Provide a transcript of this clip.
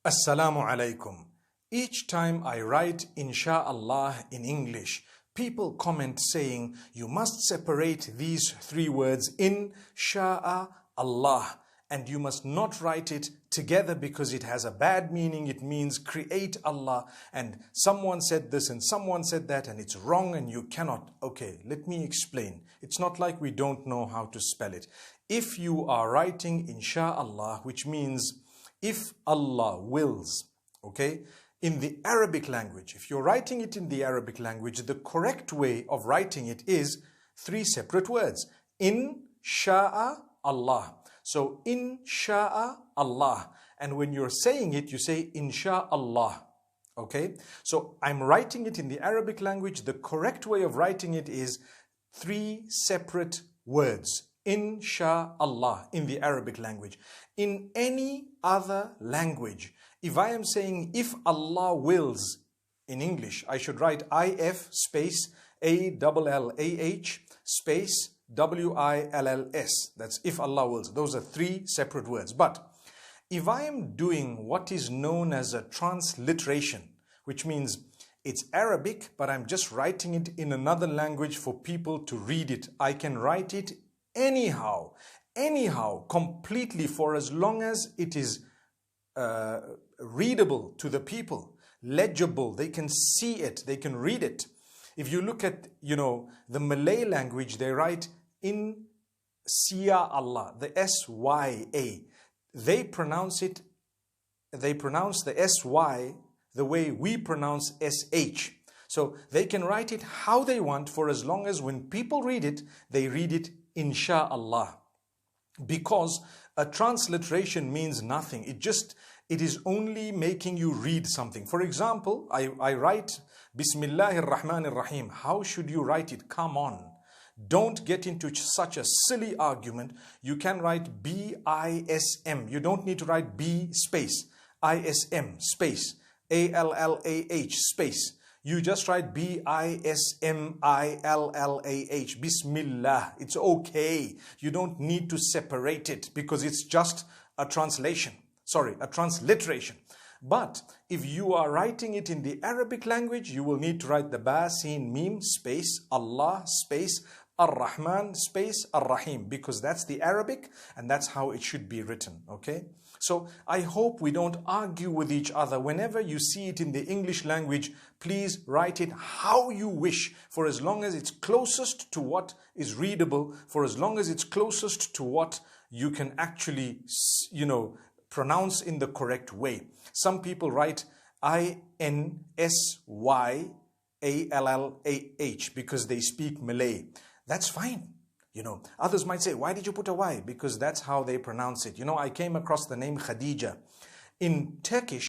Assalamu alaikum. Each time I write Insha'Allah in English, people comment saying you must separate these three words in Sha'a Allah, and you must not write it together because it has a bad meaning. It means create Allah, and someone said this and someone said that, and it's wrong and you cannot. Okay, let me explain. It's not like we don't know how to spell it. If you are writing Insha'Allah, which means if Allah wills, okay, in the Arabic language, if you're writing it in the Arabic language, the correct way of writing it is three separate words. In sha'a Allah. So in sha'a Allah. And when you're saying it, you say Insha'Allah. Okay? So I'm writing it in the Arabic language. The correct way of writing it is three separate words. Insha'Allah in the Arabic language. In any other language, if I am saying if Allah wills in English, I should write IF space ALLAH space WILLS. That's if Allah wills. Those are three separate words. But if I am doing what is known as a transliteration, which means it's Arabic, but I'm just writing it in another language for people to read it, I can write it anyhow, completely, for as long as it is readable to the people, legible, they can see it, they can read it. If you look at, the Malay language, they write in Sia Allah, the S-Y-A. They pronounce the S-Y the way we pronounce S-H. So they can write it how they want, for as long as when people read it, they read it Insha'Allah. Because a transliteration means nothing. It is only making you read something. For example, I write Bismillahir Rahmanir Rahim. How should you write it? Come on. Don't get into such a silly argument. You can write B-I-S-M. You don't need to write B space I-S-M space A-L-L-A-H space. You just write B-I-S-M-I-L-L-A-H. Bismillah. It's okay. You don't need to separate it because it's just a translation. Sorry, a transliteration. But if you are writing it in the Arabic language, you will need to write the Ba, Sin, Mim, space, Allah, space, Ar-Rahman, space, Ar-Rahim, because that's the Arabic and that's how it should be written, okay? So I hope we don't argue with each other. Whenever you see it in the English language, please write it how you wish, for as long as it's closest to what is readable, for as long as it's closest to what you can actually, pronounce in the correct way. Some people write I-N-S-Y-A-L-L-A-H because they speak Malay. That's fine. Others might say, why did you put a Y? Because that's how they pronounce it. I came across the name Khadija. In Turkish,